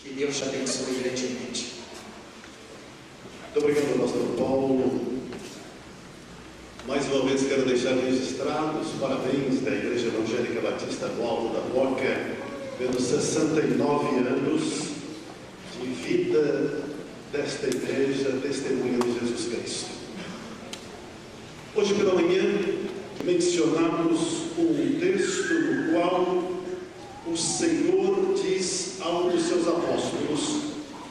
Que Deus te abençoe grandemente. Muito obrigado, pastor Paulo. Mais uma vez quero deixar registrados os parabéns da Igreja Evangélica Batista do Alto da Roca pelos 69 anos de vida desta igreja, testemunha de Jesus Cristo. Hoje pela manhã mencionamos um texto no qual o Senhor diz a um dos seus apóstolos,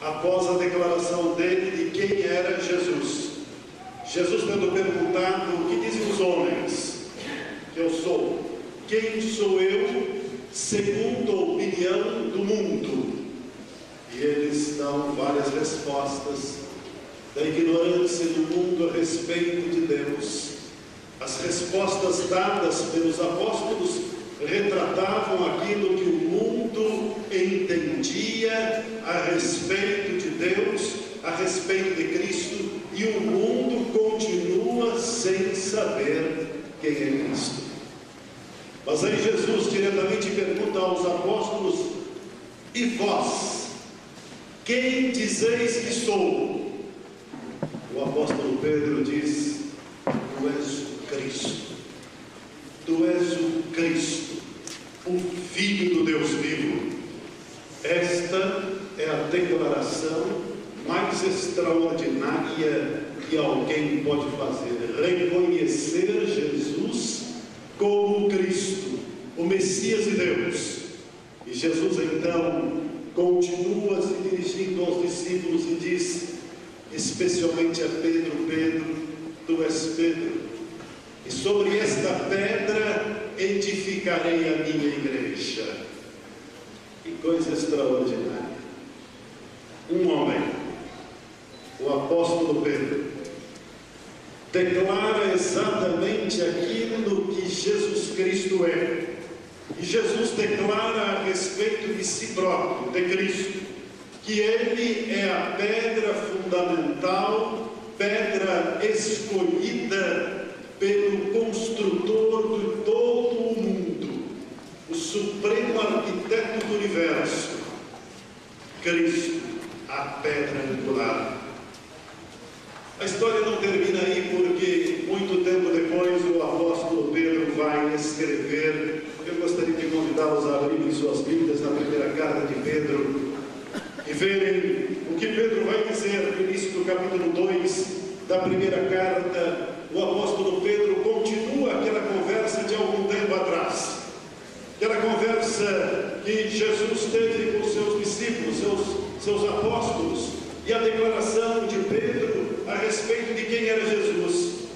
após a declaração dele de quem era Jesus. Jesus tendo perguntado: o que dizem os homens que eu sou? Quem sou eu segundo a opinião do mundo? E eles dão várias respostas da ignorância do mundo a respeito de Deus. As respostas dadas pelos apóstolos retratavam aquilo que o mundo entendia a respeito de Deus, a respeito de Cristo, e o mundo continua sem saber quem é Cristo. Mas aí Jesus diretamente pergunta aos apóstolos: e vós, quem dizeis que sou? O apóstolo Pedro diz: tu és o Cristo. Tu és o Cristo, o Filho do Deus vivo. Esta é a declaração mais extraordinária que alguém pode fazer: reconhecer Jesus como Cristo, o Messias de Deus. E Jesus então continua se dirigindo aos discípulos e diz, especialmente a Pedro: Pedro, tu és Pedro, e sobre esta pedra edificarei a minha igreja. Que coisa extraordinária! Um homem, o apóstolo Pedro, declara exatamente aquilo que Jesus Cristo é. E Jesus declara a respeito de si próprio, de Cristo, que Ele é a pedra fundamental, pedra escolhida pelo construtor de todo o mundo, o supremo arquiteto do universo, Cristo, a pedra angular. A história não termina aí, porque muito tempo depois o apóstolo Pedro vai escrever. Eu gostaria de convidá-los a abrirem suas Bíblias na primeira carta de Pedro e verem o que Pedro vai dizer no início do capítulo 2 da primeira carta. O apóstolo Pedro continua aquela conversa de algum tempo atrás, aquela conversa que Jesus teve com seus discípulos, seus apóstolos, e a declaração de Pedro a respeito de quem era Jesus.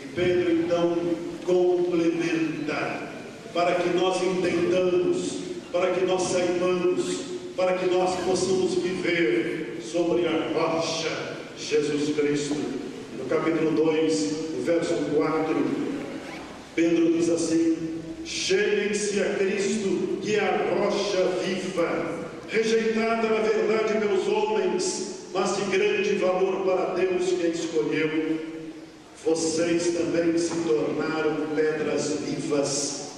E Pedro então complementa, para que nós entendamos, para que nós saibamos, para que nós possamos viver sobre a rocha Jesus Cristo. No capítulo 2, no verso 4, Pedro diz assim: cheguem-se a Cristo, que é a rocha viva, rejeitada na verdade pelos homens, mas de grande valor para Deus que a escolheu. Vocês também se tornaram pedras vivas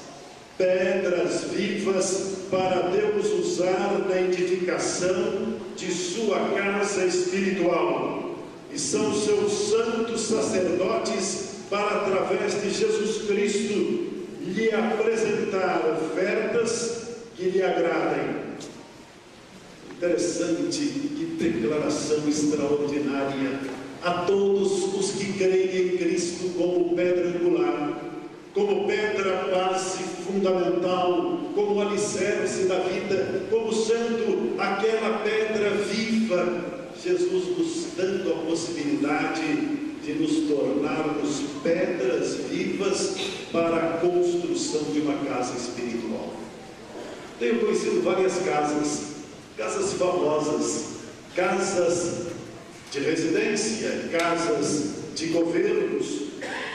para Deus usar na edificação de sua casa espiritual, e são seus santos sacerdotes para, através de Jesus Cristo, lhe apresentar ofertas que lhe agradem. Interessante, que declaração extraordinária a todos os que creem em Cristo como pedra angular, como pedra base fundamental, como alicerce da vida, como sendo aquela pedra viva. Jesus nos dando a possibilidade de nos tornarmos pedras vivas para a construção de uma casa espiritual. Tenho conhecido várias casas famosas, casas de residência, casas de governos,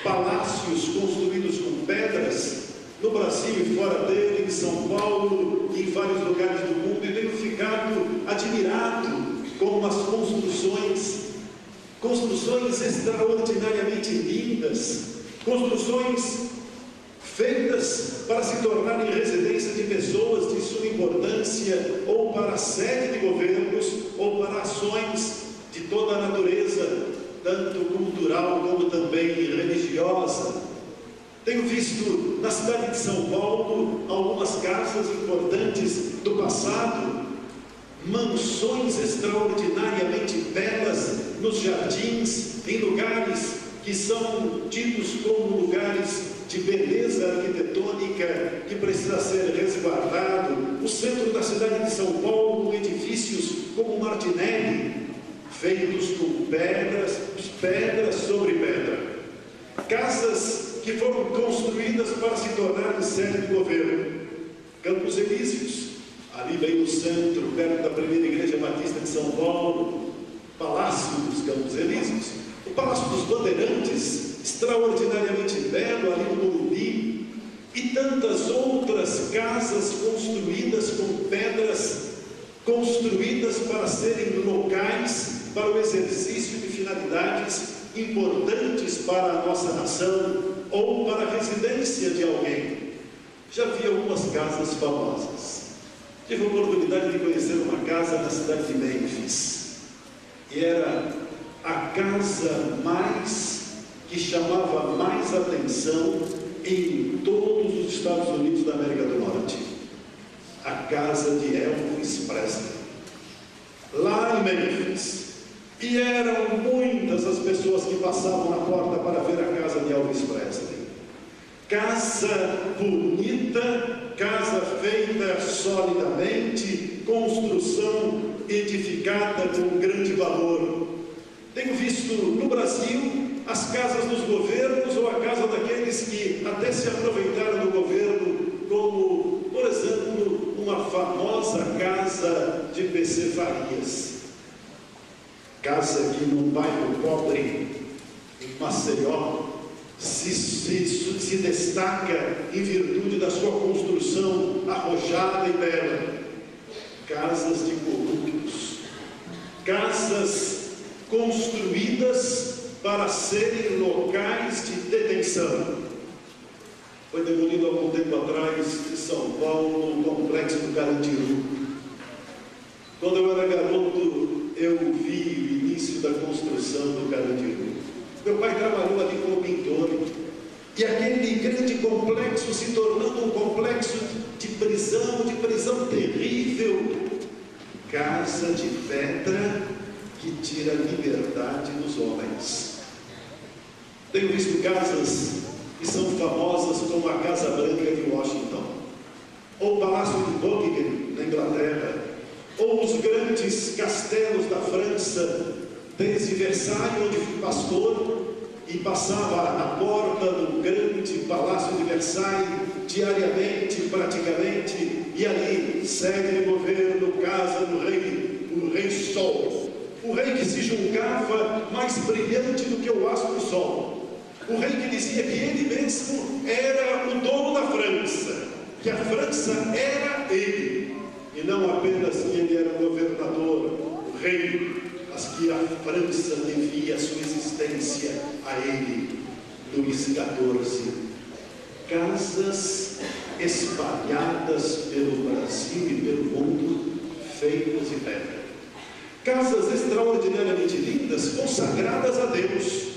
palácios construídos com pedras, no Brasil e fora dele, em São Paulo e em vários lugares do mundo, e tenho ficado admirado com as construções extraordinariamente lindas, construções feitas para se tornarem residência de pessoas de suma importância, ou para sede de governos, ou para ações de toda a natureza, tanto cultural como também religiosa. Tenho visto na cidade de São Paulo algumas casas importantes do passado, mansões extraordinariamente belas nos jardins, em lugares que são tidos como lugares de beleza arquitetônica que precisa ser resguardado. O centro da cidade de São Paulo, com edifícios como Martinelli, feitos com pedras sobre pedra. Casas que foram construídas para se tornarem sede de governo. Campos Elíseos, ali bem no centro, perto da primeira igreja batista de São Paulo, Palácio dos Campos Elíseos, o Palácio dos Bandeirantes, extraordinariamente belo, ali no Morumbi, e tantas outras casas construídas com pedras, construídas para serem locais para o exercício de finalidades importantes para a nossa nação, ou para a residência de alguém. Já vi algumas casas famosas. Tive a oportunidade de conhecer uma casa na cidade de Memphis, e era a casa que chamava mais atenção em todos os Estados Unidos da América do Norte. A casa de Elvis Presley, lá em Memphis. E eram muitas as pessoas que passavam na porta para ver a casa de Elvis Presley. Casa bonita, casa feita solidamente, construção edificada com grande valor. Tenho visto no Brasil as casas dos governos, ou a casa daqueles que até se aproveitaram do governo, como, por exemplo, uma famosa casa de PC Farias. Casa que num bairro pobre, em Maceió, se destaca em virtude da sua construção arrojada e bela. Casas de corruptos, casas construídas para serem locais de detenção. Foi demolido há algum tempo atrás em São Paulo o complexo do Carandiru. Quando eu era garoto, eu vi o início da construção do Carandiru. Meu pai trabalhou ali como pintor, e aquele grande complexo se tornando um complexo de prisão terrível, casa de pedra que tira a liberdade dos homens. Tenho visto casas que são famosas como a Casa Branca de Washington, ou o Palácio de Buckingham na Inglaterra, ou os grandes castelos da França, desde Versailles, onde fui pastor e passava à porta do grande Palácio de Versailles diariamente, praticamente, e ali, sede de governo, casa do rei, o Rei Sol, o rei que se julgava mais brilhante do que o astro Sol, o rei que dizia que ele mesmo era o dono da França, que a França era ele, e não apenas que ele era o governador, o rei, mas que a França devia sua existência a ele, Luís XIV. Casas espalhadas pelo Brasil e pelo mundo, feitas de pedra. Casas extraordinariamente lindas, consagradas a Deus,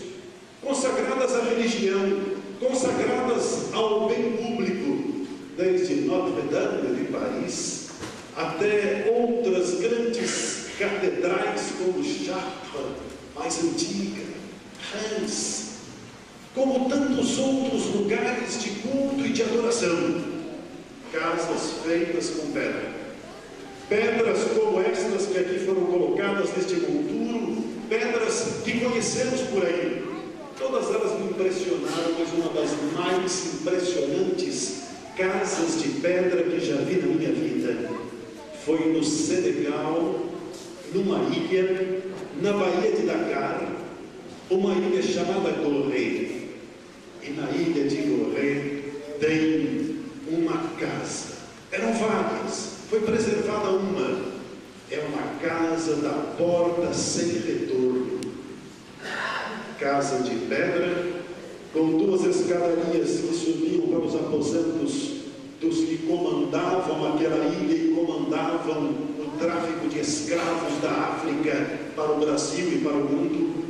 consagradas à religião, consagradas ao bem público, desde Notre-Dame de Paris até outras grandes catedrais como Chartres, mais antiga, Reims, como tantos outros lugares de culto e de adoração. Casas feitas com pedra. Pedras como estas que aqui foram colocadas neste monturo, pedras que conhecemos por aí. Todas elas me impressionaram, mas uma das mais impressionantes casas de pedra que já vi na minha vida foi no Senegal, numa ilha, na Baía de Dakar, uma ilha chamada Gorée. E na ilha de Gorée tem uma casa. Eram várias, foi preservada uma. É uma casa da porta sem retorno. Casa de pedra, com 2 escadarias que subiam para os aposentos dos que comandavam aquela ilha e comandavam o tráfico de escravos da África para o Brasil e para o mundo.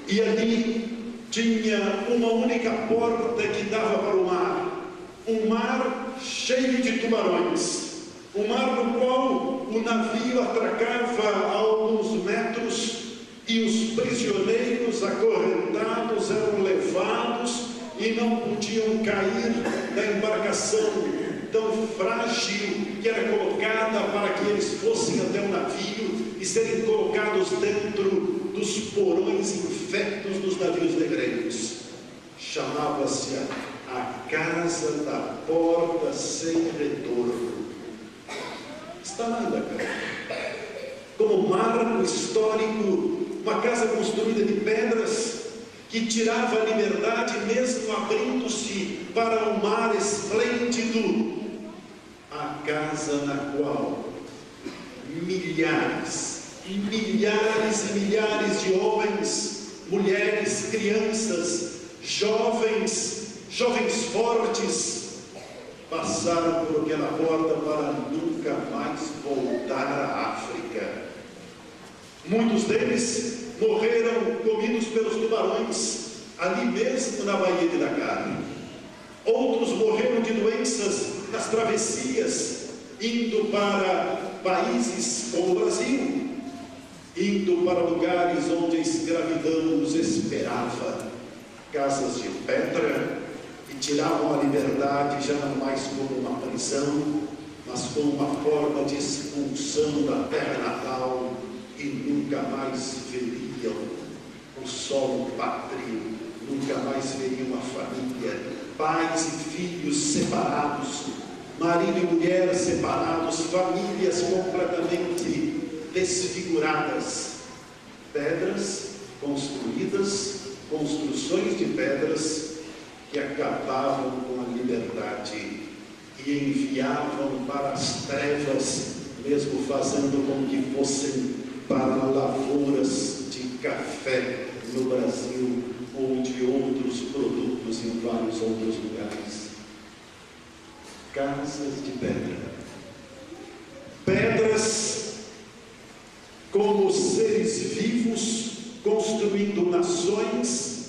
E ali tinha uma única porta que dava para o mar, um mar cheio de tubarões, um mar no qual o navio atracava a alguns metros e os prisioneiros acorrentados eram levados e não podiam cair da embarcação tão frágil que era colocada para que eles fossem até o navio e serem colocados dentro dos porões infectos dos navios negreiros. Chamava-se a Casa da Porta Sem Retorno. Está lá ainda, cara. Como marco histórico, uma casa construída de pedras que tirava a liberdade mesmo abrindo-se para um mar esplêndido. A casa na qual milhares e milhares e milhares de homens, mulheres, crianças, jovens fortes passaram por aquela porta para nunca mais voltar à África. Muitos deles morreram comidos pelos tubarões ali mesmo na Baía de Dakar. Outros morreram de doenças nas travessias, indo para países como o Brasil, indo para lugares onde a escravidão os esperava. Casas de pedra que tiravam a liberdade já não mais como uma prisão, mas como uma forma de expulsão da terra natal, e nunca mais veriam o solo pátrio, nunca mais veriam a família, pais e filhos separados, marido e mulher separados, famílias completamente desfiguradas. Pedras construídas, construções de pedras que acabavam com a liberdade e enviavam para as trevas, mesmo fazendo com que fossem para lavouras de café no Brasil ou de outros produtos em vários outros lugares. Casas de pedra. Pedras como seres vivos construindo nações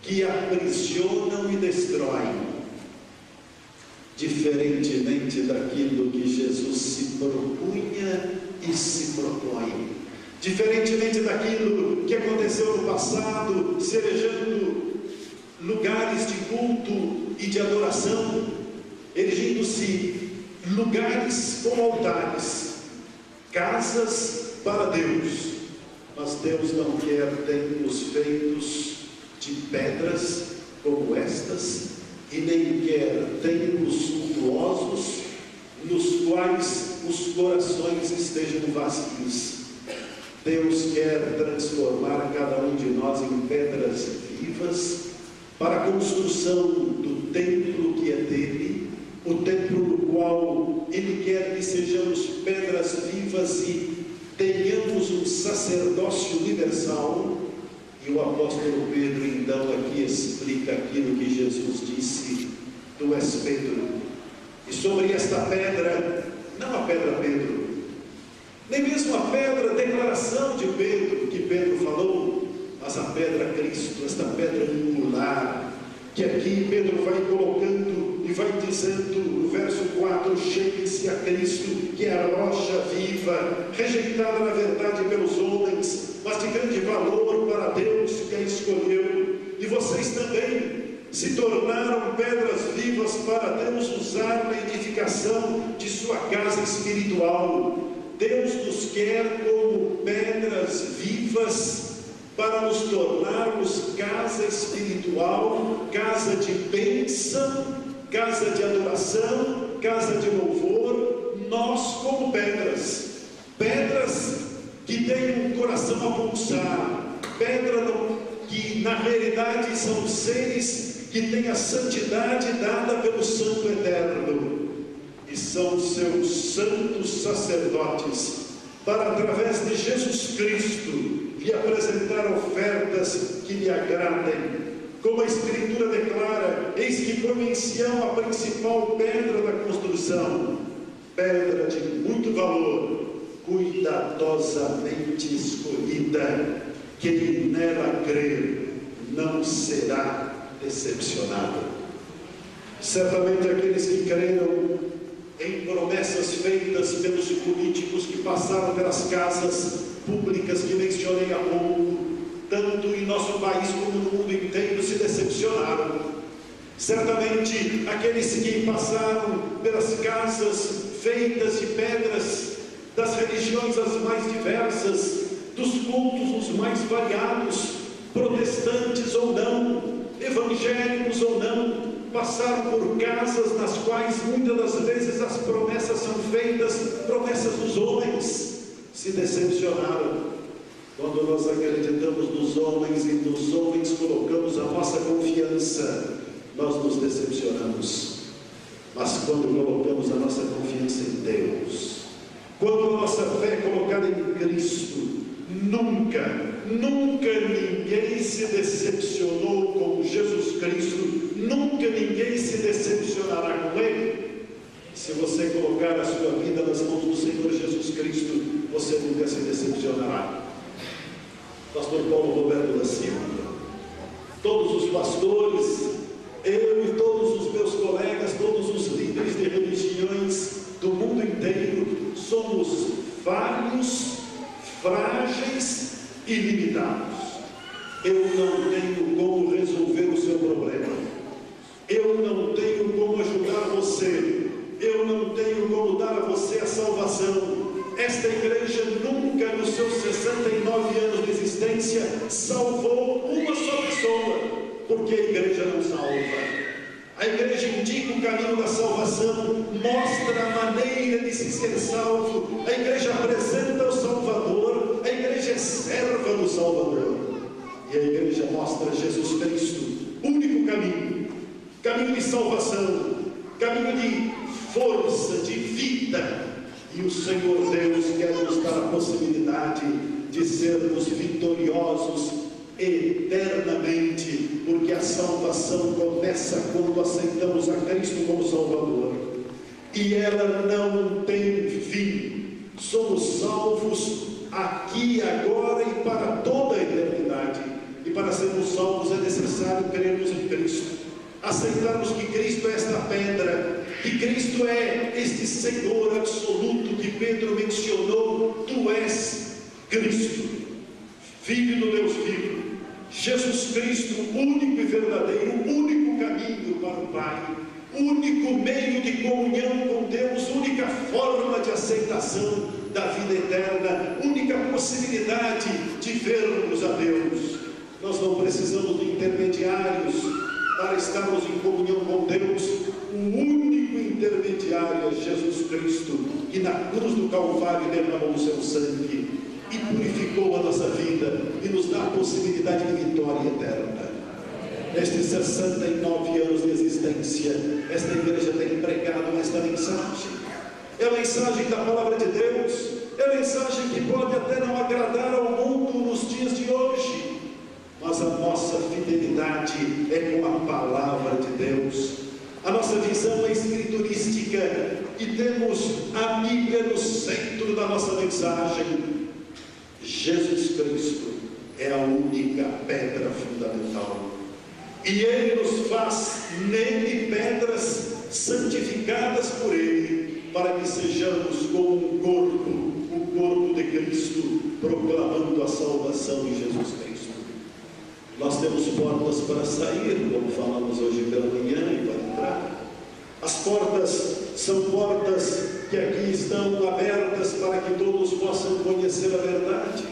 que aprisionam e destroem. Diferentemente daquilo que Jesus se propunha e se propõe. Diferentemente daquilo que aconteceu no passado, cerejando lugares de culto e de adoração, erigindo-se lugares como altares, casas para Deus. Mas Deus não quer templos feitos de pedras como estas, e nem quer templos suntuosos nos quais os corações estejam vazios. Deus quer transformar cada um de nós em pedras vivas para a construção do templo que é dele, o templo no qual Ele quer que sejamos pedras vivas e tenhamos um sacerdócio universal. E o apóstolo Pedro então aqui explica aquilo que Jesus disse: tu és Pedro, e sobre esta pedra, não a pedra Pedro, nem mesmo a pedra declaração de Pedro, que Pedro falou, mas a pedra Cristo, esta pedra angular, que aqui Pedro vai colocando e vai dizendo no verso 4: chegue-se a Cristo, que é a rocha viva, rejeitada na verdade pelos homens, mas de grande valor para Deus que a escolheu. E vocês também se tornaram pedras vivas para Deus usar na edificação de sua casa espiritual. Deus nos quer como pedras vivas para nos tornarmos casa espiritual, casa de bênção, casa de adoração, casa de louvor. Nós como pedras que têm um coração a pulsar, que na realidade são seres que têm a santidade dada pelo Santo Eterno, e são seus santos sacerdotes, para através de Jesus Cristo lhe apresentar ofertas que lhe agradem, como a Escritura declara: eis que põe em Sião a principal pedra da construção, pedra de muito valor, cuidadosamente escolhida. Quem nela crer não será decepcionado. Certamente aqueles que creram em promessas feitas pelos políticos que passaram pelas casas públicas que mencionei há pouco, tanto em nosso país como no mundo inteiro, se decepcionaram. Certamente aqueles que passaram pelas casas feitas de pedras das religiões as mais diversas, dos cultos os mais variados, protestantes ou não, evangélicos ou não, passaram por casas nas quais muitas das vezes as promessas são feitas, promessas dos homens, se decepcionaram. Quando nós acreditamos nos homens e nos homens colocamos a nossa confiança, nós nos decepcionamos. Mas quando colocamos a nossa confiança em Deus, quando a nossa fé é colocada em Cristo, nunca ninguém se decepcionou com Jesus Cristo, nunca ninguém se decepcionará com Ele. Se você colocar a sua vida nas mãos do Senhor Jesus Cristo, você nunca se decepcionará. Pastor Paulo Roberto da Silva, todos os pastores, eu e todos os meus colegas, todos os líderes de religiões do mundo inteiro, somos falhos, frágeis e limitados. Eu não tenho como resolver o seu problema, eu não tenho como ajudar você, eu não tenho como dar a você a salvação. Esta igreja nunca, nos seus 69 anos de existência, salvou uma só pessoa, porque a igreja não salva. A igreja indica o caminho da salvação, mostra a maneira de se ser salvo, a igreja apresenta o Salvador, a igreja é serva do Salvador, e a igreja mostra Jesus Cristo, único caminho, caminho de salvação, caminho de força, de vida. E o Senhor Deus quer nos dar a possibilidade de sermos vitoriosos eternamente, porque a salvação começa quando aceitamos a Cristo como Salvador, e ela não tem fim. Somos salvos aqui, agora e para toda a eternidade. E para sermos salvos é necessário crermos em Cristo, aceitarmos que Cristo é esta pedra, que Cristo é este Senhor absoluto que Pedro mencionou. Tu és Cristo, Filho do Deus vivo, Jesus Cristo, único e verdadeiro, único caminho para o Pai, único meio de comunhão com Deus, única forma de aceitação da vida eterna, única possibilidade de vermos a Deus. Nós não precisamos de intermediários para estarmos em comunhão com Deus. O único intermediário é Jesus Cristo, que na cruz do Calvário derramou o seu sangue e purificou a nossa vida e nos dá a possibilidade de vitória eterna. Nestes 69 anos de existência, esta igreja tem pregado esta mensagem. É a mensagem da palavra de Deus, é a mensagem que pode até não agradar ao mundo nos dias de hoje, mas a nossa fidelidade é com a palavra de Deus. A nossa visão é escriturística e temos a Bíblia no centro da nossa mensagem. Jesus Cristo é a única pedra fundamental, e Ele nos faz nele pedras santificadas por Ele, para que sejamos como um corpo, o corpo de Cristo, proclamando a salvação em Jesus Cristo. Nós temos portas para sair, como falamos hoje pela manhã, e para entrar. As portas são portas que aqui estão abertas para que todos possam conhecer a verdade.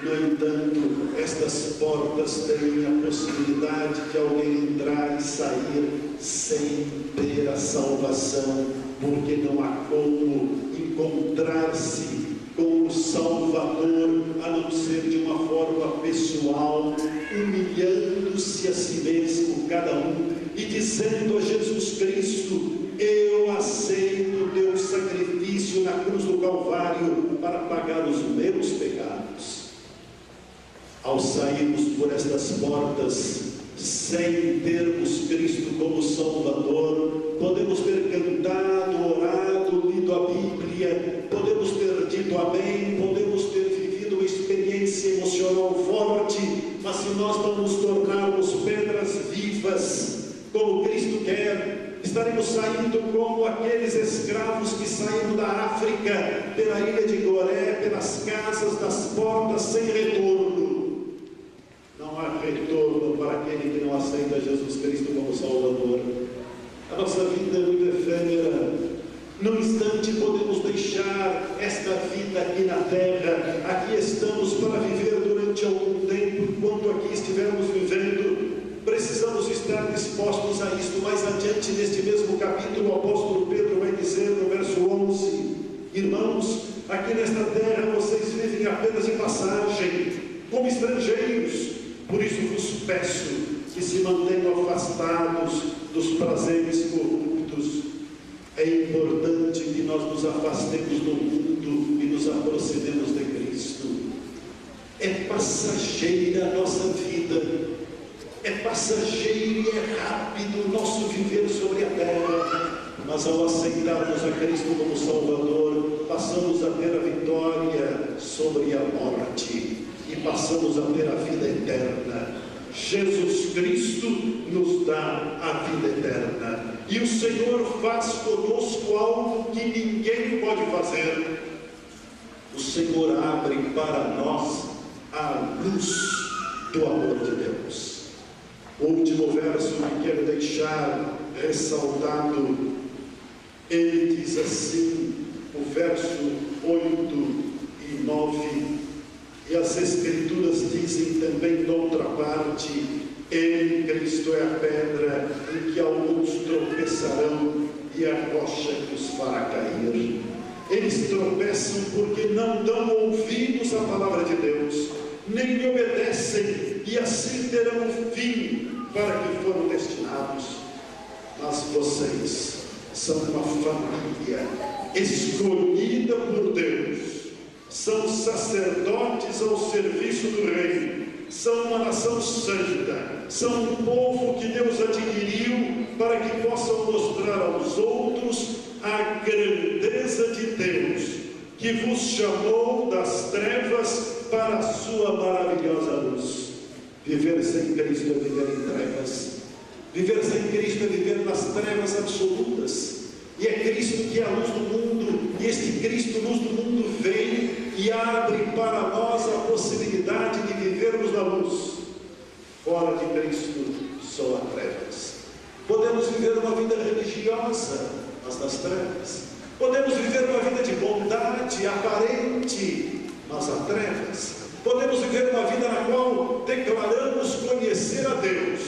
No entanto, estas portas têm a possibilidade de alguém entrar e sair sem ter a salvação, porque não há como encontrar-se com o Salvador, a não ser de uma forma pessoal, humilhando-se a si mesmo, cada um, e dizendo a Jesus Cristo: eu aceito o teu sacrifício na cruz do Calvário para pagar os meus pecados. Ao sairmos por estas portas sem termos Cristo como Salvador. Podemos ter cantado, orado, lido a Bíblia, podemos ter dito amém, podemos ter vivido uma experiência emocional forte, mas se nós não nos tornarmos pedras vivas, como Cristo quer, estaremos saindo como aqueles escravos que saíram da África, pela ilha de Goré, pelas casas das portas, sem retorno. Não há retorno para aquele que não aceita Jesus Cristo como Salvador. A nossa vida é muito efêmera. Num instante podemos deixar esta vida aqui na terra. Aqui estamos para viver durante algum tempo. Enquanto aqui estivermos vivendo, precisamos estar dispostos a isto. Mais adiante, neste mesmo capítulo, o apóstolo Pedro vai dizer no verso 11: irmãos, aqui nesta terra vocês vivem apenas em passagem, como estrangeiros. Por isso vos peço que se mantenham afastados dos prazeres corruptos. É importante que nós nos afastemos do mundo e nos aproximemos de Cristo. É passageira a nossa vida, é passageiro e é rápido o nosso viver sobre a terra, mas ao aceitarmos a Cristo como Salvador, passamos a ter a vitória sobre a morte e passamos a ter a vida eterna. Jesus Cristo nos dá a vida eterna, e o Senhor faz conosco algo que ninguém pode fazer. O Senhor abre para nós a luz do amor de Deus. O último verso que quero deixar ressaltado, ele diz assim, o verso 8 e 9, e as Escrituras dizem também de outra parte: ele, Cristo, é a pedra em que alguns tropeçarão e a rocha que os fará cair. Eles tropeçam porque não dão ouvidos à palavra de Deus, nem lhe obedecem, e assim terão o fim para que foram destinados. Mas vocês são uma família escolhida por Deus, são sacerdotes ao serviço do reino, são uma nação santa, são um povo que Deus adquiriu para que possam mostrar aos outros a grandeza de Deus, que vos chamou das trevas para a sua maravilhosa luz. Viver sem Cristo é viver em trevas. Viver sem Cristo é viver nas trevas absolutas. E é Cristo que é a luz do mundo, e este Cristo, luz do mundo, vem e abre para nós a possibilidade de vivermos na luz. Fora de Cristo só há trevas. Podemos viver uma vida religiosa, mas nas trevas. Podemos viver uma vida de bondade aparente, mas há trevas. Podemos viver uma vida na qual declaramos conhecer a Deus,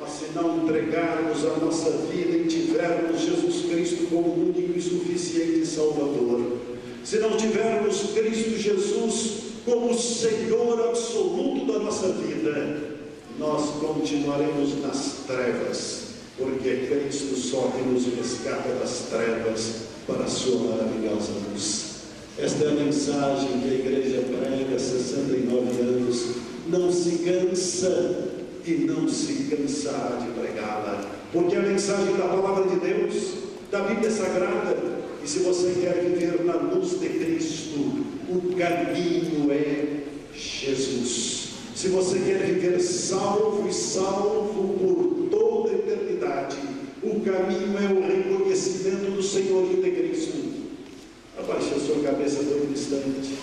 mas se não entregarmos a nossa vida e tivermos Jesus Cristo como único e suficiente Salvador, se não tivermos Cristo Jesus como Senhor absoluto da nossa vida, nós continuaremos nas trevas, porque é Cristo só que nos resgata das trevas para a sua maravilhosa luz. Esta é a mensagem que a igreja prega há 69 anos. Não se cansa e não se cansará de pregá-la, porque é a mensagem da palavra de Deus, da Bíblia Sagrada. E se você quer viver na luz de Cristo, o caminho é Jesus. Se você quer viver salvo e salvo por toda a eternidade, o caminho é o reconhecimento do senhorio de Cristo. Abaixe a sua cabeça por um instante.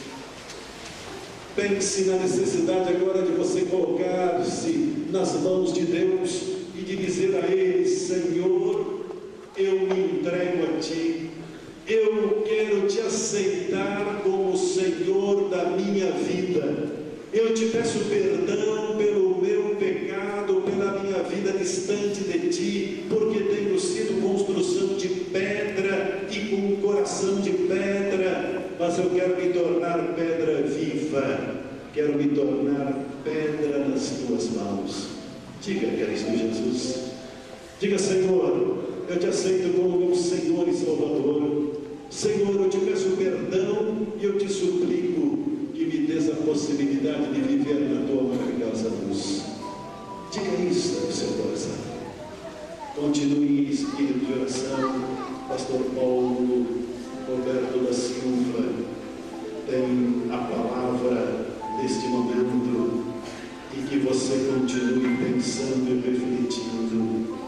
Pense na necessidade agora de você colocar-se nas mãos de Deus e de dizer a Ele: Senhor, eu me entrego a Ti, eu quero Te aceitar como Senhor da minha vida. Eu Te peço perdão pelo meu pecado, pela minha vida distante de Ti, porque tenho sido construção de pedra e com um coração de pedra, mas eu quero me tornar pedra viva, quero me tornar pedra nas Tuas mãos. Diga, Cristo Jesus, diga: Senhor, eu Te aceito como meu Senhor e Salvador. Senhor, eu Te peço perdão e eu Te suplico que me dês a possibilidade de viver na Tua maravilhosa luz. Diga isso. tem a palavra neste momento e que você continue pensando e refletindo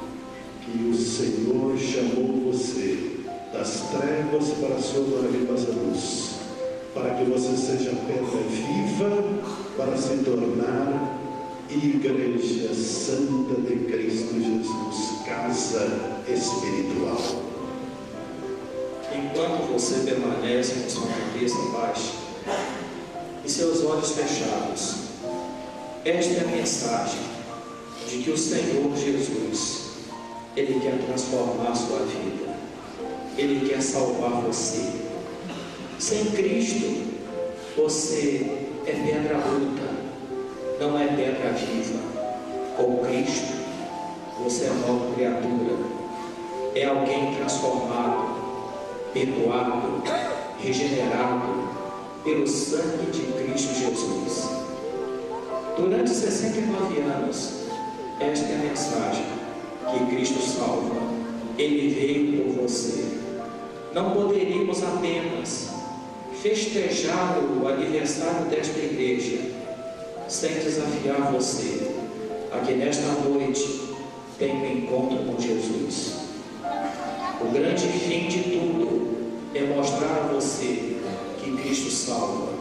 que o Senhor chamou você das trevas para a sua maravilhosa luz, para que você seja pedra viva para se tornar Igreja Santa de Cristo Jesus, casa espiritual. Enquanto você permanece com sua cabeça baixa e seus olhos fechados, esta é a mensagem de que o Senhor Jesus, Ele quer transformar a sua vida, Ele quer salvar você. Sem Cristo, você é pedra bruta, não é pedra viva. Com Cristo, você é nova criatura, é alguém transformado, perdoado, regenerado pelo sangue de Cristo Jesus. Durante 69 anos, esta é a mensagem que Cristo salva. Ele veio por você. Não poderíamos apenas festejar o aniversário desta igreja sem desafiar você a que nesta noite tenha um encontro com Jesus. O grande fim de tudo é mostrar a você que Cristo salva,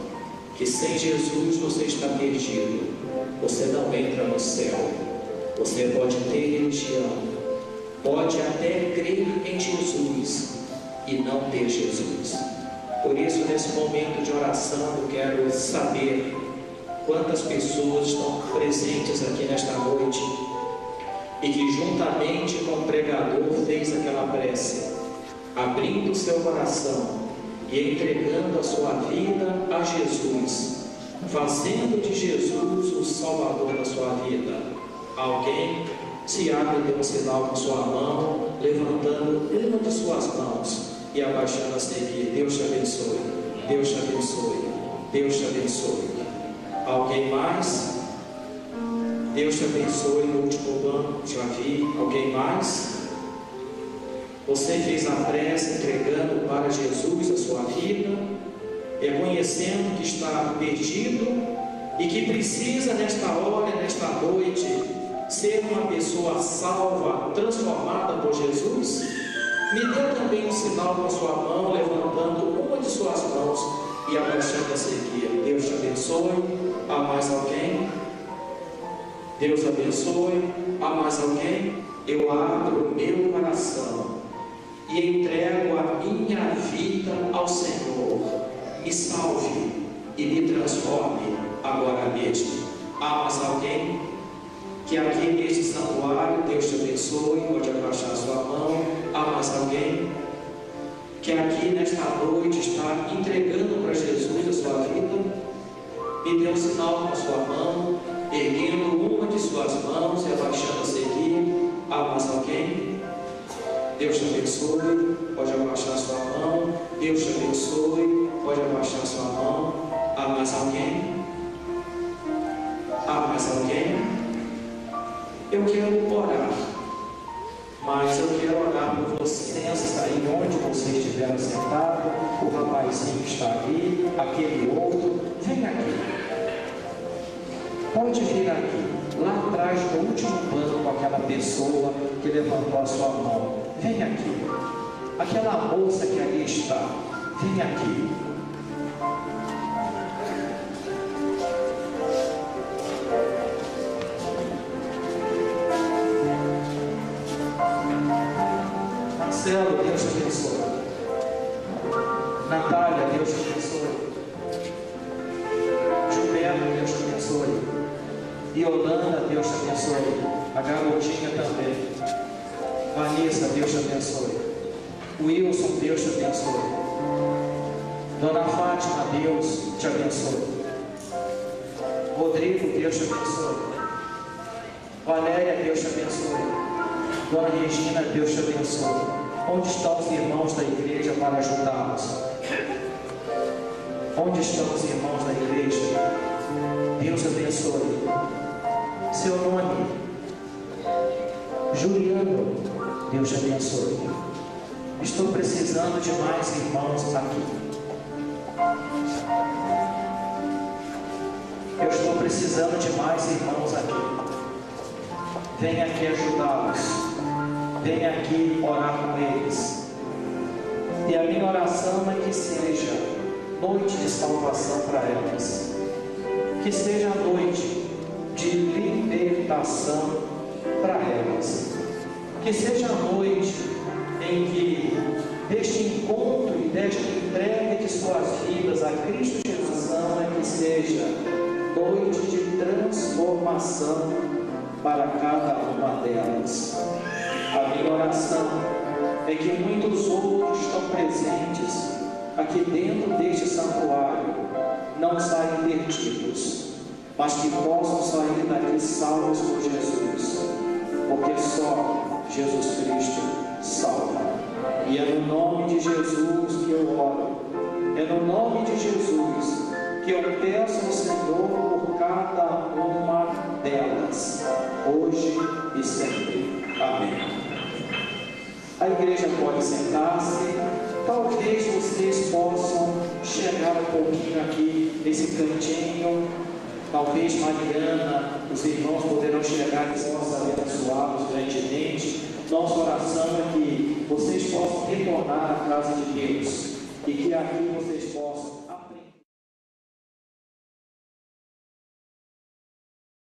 que sem Jesus você está perdido, você não entra no céu. Você pode ter religião, pode até crer em Jesus e não ter Jesus. Por isso, nesse momento de oração, eu quero saber quantas pessoas estão presentes aqui nesta noite e que juntamente com o pregador fez aquela prece, abrindo o seu coração e entregando a sua vida a Jesus, fazendo de Jesus o Salvador da sua vida. Alguém, Tiago deu um sinal com sua mão, levantando uma de suas mãos e abaixando a seguir. Deus te abençoe, Deus te abençoe, Deus te abençoe. Alguém mais? Deus te abençoe. No último banco, já vi. Alguém mais? Você fez a prece entregando para Jesus a sua vida, reconhecendo que está perdido e que precisa nesta hora, nesta noite, ser uma pessoa salva, transformada por Jesus? Me dê também um sinal com a sua mão, levantando uma de suas mãos e abaixando a seguir. Deus te abençoe. Há mais alguém? Deus abençoe. Há mais alguém? Eu abro o meu coração e entrego a minha vida ao Senhor. Me salve e me transforme agora mesmo. Há mais alguém? Que aqui neste santuário, Deus te abençoe, pode abaixar a sua mão. Há mais alguém? Que aqui nesta noite está entregando para Jesus a sua vida? Me dê um sinal com a sua mão, erguendo uma de suas mãos e abaixando a seguir. Há mais alguém? Deus te abençoe, pode abaixar a sua mão. Deus te abençoe, pode abaixar a sua mão. Há mais alguém? Há mais alguém? Eu quero orar, mas eu quero orar por você. Aí onde você estiver sentado, o rapazinho que está ali, aquele outro, vem aqui. Pode vir aqui, lá atrás do último banco, aquela pessoa que levantou a sua mão. Vem aqui. Aquela moça que ali está, vem aqui. Marcelo, Deus te abençoe. Natália, Deus te abençoe. Gilberto, Deus te abençoe. Yolanda, Deus te abençoe. A garotinha também. Vanessa, Deus te abençoe. Wilson, Deus te abençoe. Dona Fátima, Deus te abençoe. Rodrigo, Deus te abençoe. Valéria, Deus te abençoe. Dona Regina, Deus te abençoe. Onde estão os irmãos da igreja para ajudá-los? Onde estão os irmãos da igreja? Deus abençoe. Seu nome? Juliano, Deus te abençoe. Estou precisando de mais irmãos aqui. precisando de mais irmãos aqui. Venha aqui ajudá-los. Venha aqui orar com eles. E a minha oração é que seja noite de salvação para elas. Que seja noite de libertação para elas. Que seja noite em que deste encontro e desta entrega de suas vidas a Cristo Jesus é que seja noite de transformação para cada uma delas. A minha oração é que muitos outros estão presentes aqui dentro deste santuário não saiam perdidos, mas que possam sair daqui salvos por Jesus, porque só Jesus Cristo salva. E é no nome de Jesus que eu oro, é no nome de Jesus que eu peço ao Senhor por cada uma delas, hoje e sempre. Amém. A igreja pode sentar-se. Talvez vocês possam chegar um pouquinho aqui nesse cantinho. Talvez Mariana, os irmãos poderão chegar e possam abençoá-los grandemente. Nossa oração é que vocês possam retornar à casa de Deus e que aqui vocês possam